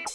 شہر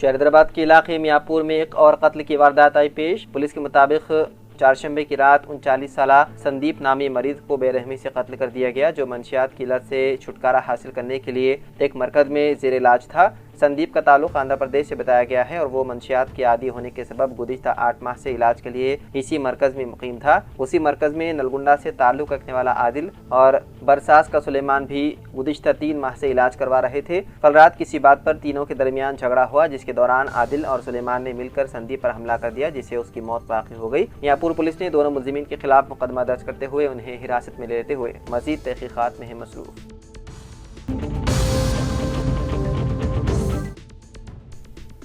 حیدرآباد کے علاقے میاپور میں ایک اور قتل کی واردات آئی پیش۔ پولیس کے مطابق چہارشنبے کی رات 39 سالہ سندیپ نامی مریض کو بے رحمی سے قتل کر دیا گیا، جو منشیات کی لت سے چھٹکارا حاصل کرنے کے لیے ایک مرکز میں زیر علاج تھا۔ سندیپ کا تعلق آندھرا پردیش سے بتایا گیا ہے اور وہ منشیات کے عادی ہونے کے سبب گزشتہ 8 ماہ سے علاج کے لیے اسی مرکز میں مقیم تھا۔ اسی مرکز میں نلگنڈا سے تعلق رکھنے والا عادل اور برساس کا سلیمان بھی گزشتہ 3 ماہ سے علاج کروا رہے تھے۔ کل رات کسی بات پر تینوں کے درمیان جھگڑا ہوا، جس کے دوران عادل اور سلیمان نے مل کر سندیپ پر حملہ کر دیا، جس سے اس کی موت واقع ہو گئی۔ میاپور پولیس نے دونوں ملزمین کے خلاف مقدمہ درج کرتے ہوئے انہیں حراست میں لیتے ہوئے مزید تحقیقات میں مصروف۔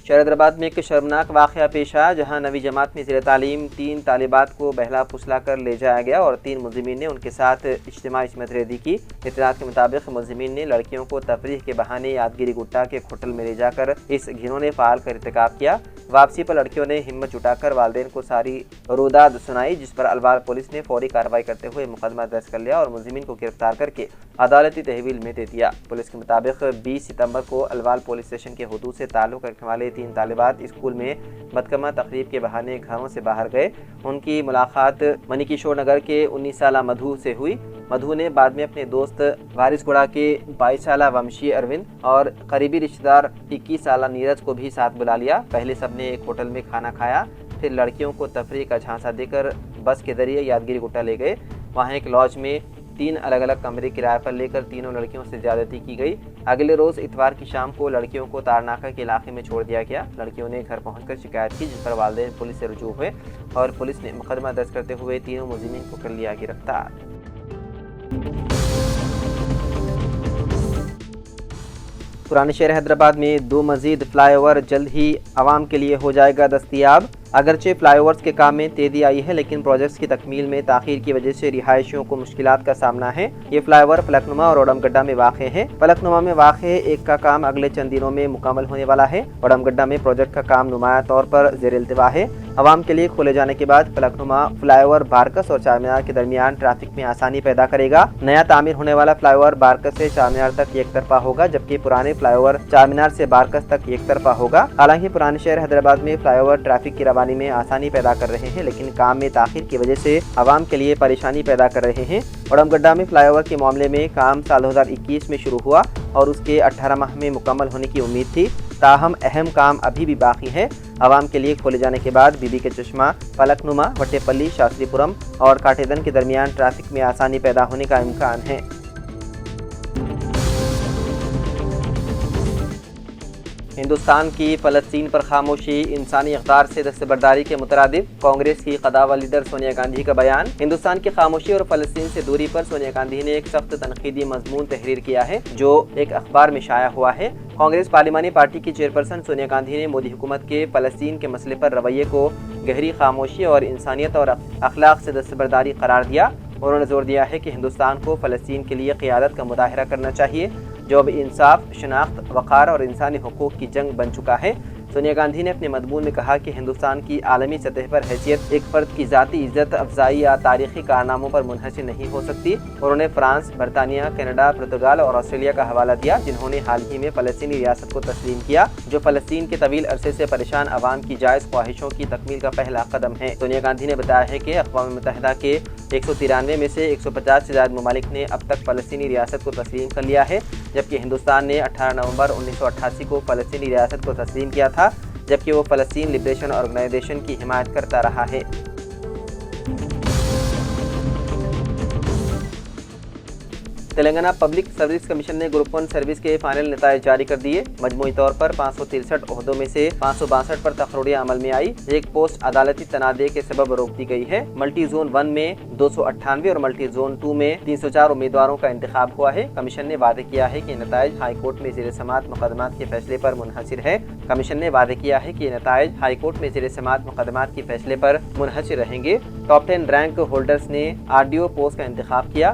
شہر حیدرآباد میں ایک شرمناک واقعہ پیش آیا، جہاں نویں جماعت میں زیر تعلیم 3 طالبات کو بہلا پھسلا کر لے جایا گیا اور 3 ملزمین نے ان کے ساتھ اجتماعی عصمت ریزی کی۔ اطلاعات کے مطابق ملزمین نے لڑکیوں کو تفریح کے بہانے یادگیری گٹا کے ایک ہوٹل میں لے جا کر اس گھنونے فعل کا ارتکاب کیا۔ واپسی پر لڑکیوں نے ہمت جٹا کر والدین کو ساری روداد سنائی، جس پر الوار پولیس نے فوری کارروائی کرتے ہوئے مقدمہ درج کر لیا اور ملزمین کو گرفتار کر کے عدالتی تحویل میں دے دیا۔ پولیس کے مطابق 20 ستمبر کو الوال پولیس اسٹیشن کے حدود سے تعلق رکھنے والے 3 طالبات اسکول میں بدکمہ تقریب کے بہانے گھروں سے باہر گئے۔ ان کی ملاقات منی کشور نگر کے 19 سالہ مدھو سے ہوئی۔ مدھو نے بعد میں اپنے دوست وارث گڑا کے 22 سالہ ومشی اروند اور قریبی رشتہ دار 21 سالہ نیرج کو بھی ساتھ بلا لیا۔ پہلے سب نے ایک ہوٹل میں کھانا کھایا، پھر لڑکیوں کو تفریح کا جھانسا دے کر بس کے ذریعے یادگیری گٹا لے گئے۔ وہاں ایک لاج میں 3 الگ الگ کمرے کرائے پر لے کر تینوں لڑکیوں سے زیادتی کی گئی۔ اگلے روز اتوار کی شام کو لڑکیوں کو تارناکہ کے علاقے میں چھوڑ دیا گیا۔ لڑکیوں نے گھر پہنچ کر شکایت کی، جس پر والدین پولیس سے رجوع ہوئے اور پولیس نے مقدمہ درج کرتے ہوئے تینوں ملزمین کو کر لیا گرفتار۔ پرانے شہر حیدرآباد میں 2 مزید فلائی اوور جلد ہی عوام کے لیے ہو جائے گا دستیاب۔ اگرچہ فلائی اوورز کے کام میں تیزی آئی ہے، لیکن پروجیکٹس کی تکمیل میں تاخیر کی وجہ سے رہائشیوں کو مشکلات کا سامنا ہے۔ یہ فلائی اوور فلک نما اور اوڑم گڈھا میں واقع ہے۔ فلک نما میں واقع ایک کا کام اگلے چند دنوں میں مکمل ہونے والا ہے۔ اوڑم گڈھا میں پروجیکٹ کا کام نمایاں طور پر زیر التوا ہے۔ عوام کے لیے کھولے جانے کے بعد فلک نما فلائی اوور بارکس اور چار مینار کے درمیان ٹریفک میں آسانی پیدا کرے گا۔ نیا تعمیر ہونے والا فلائی اوور بارکس سے چار مینار تک یک طرفہ ہوگا، جبکہ پرانے فلائی اوور چار مینار سے بارکس تک یک طرفہ ہوگا۔ حالانکہ پرانے شہر حیدرآباد میں فلائی اوور ٹریفک کی روانی میں آسانی پیدا کر رہے ہیں، لیکن کام میں تاخیر کی وجہ سے عوام کے لیے پریشانی پیدا کر رہے ہیں۔ اوڑم گڈھا میں فلائی اوور کے معاملے میں کام سال 2021 میں شروع ہوا اور اس کے 18 ماہ میں مکمل ہونے کی امید تھی، تاہم اہم کام ابھی بھی باقی ہے۔ عوام کے لیے کھولے جانے کے بعد بی بی کے چشمہ، فلک نما، وٹے پلی، شاستری پورم اور کاٹیدن کے درمیان ٹریفک میں آسانی پیدا ہونے کا امکان ہے۔ ہندوستان کی فلسطین پر خاموشی انسانی اقدار سے دستبرداری کے مترادف، کانگریس کی قداور لیڈر سونیا گاندھی کا بیان۔ ہندوستان کی خاموشی اور فلسطین سے دوری پر سونیا گاندھی نے ایک سخت تنقیدی مضمون تحریر کیا ہے، جو ایک اخبار میں شائع ہوا ہے۔ کانگریس پارلیمانی پارٹی کی چیئرپرسن سونیا گاندھی نے مودی حکومت کے فلسطین کے مسئلے پر رویے کو گہری خاموشی اور انسانیت اور اخلاق سے دستبرداری قرار دیا۔ انہوں نے زور دیا ہے کہ ہندوستان کو فلسطین کے لیے قیادت کا مظاہرہ کرنا چاہیے، جو اب انصاف، شناخت، وقار اور انسانی حقوق کی جنگ بن چکا ہے۔ سونیا گاندھی نے اپنے مضمون میں کہا کہ ہندوستان کی عالمی سطح پر حیثیت ایک فرد کی ذاتی عزت افزائی یا تاریخی کارناموں پر منحصر نہیں ہو سکتی۔ انہوں نے فرانس، برطانیہ، کینیڈا، پرتگال اور آسٹریلیا کا حوالہ دیا، جنہوں نے حال ہی میں فلسطینی ریاست کو تسلیم کیا، جو فلسطین کے طویل عرصے سے پریشان عوام کی جائز خواہشوں کی تکمیل کا پہلا قدم ہے۔ سونیا گاندھی نے بتایا ہے کہ اقوام متحدہ کے 193 میں سے 150 سے زائد ممالک نے اب تک فلسطینی ریاست کو تسلیم کر لیا ہے، جبکہ ہندوستان نے 18 نومبر 1988 کو فلسطینی ریاست کو تسلیم کیا تھا، جبکہ وہ فلسطین لبریشن آرگنائزیشن کی حمایت کرتا رہا ہے۔ تلنگانہ پبلک سروس کمیشن نے گروپ 1 سروس کے فائنل نتائج جاری کر دیے۔ مجموعی طور پر 563 عہدوں میں سے 562 پر تقرریاں عمل میں آئی۔ ایک پوسٹ عدالتی تنازع کے سبب روک دی گئی ہے۔ ملٹی زون 1 میں 298 اور ملٹی زون 2 میں 304 امیدواروں کا انتخاب ہوا ہے۔ کمیشن نے وعدہ کیا ہے کہ نتائج ہائی کورٹ میں زیر سماعت مقدمات کے فیصلے پر منحصر ہے۔ کمیشن نے وعدہ کیا ہے کہ نتائج ہائی کورٹ میں زیر سماعت مقدمات کے فیصلے پر منحصر رہیں گے۔ ٹاپ 10 رینک ہولڈرز نے RDO پوسٹ کا انتخاب کیا۔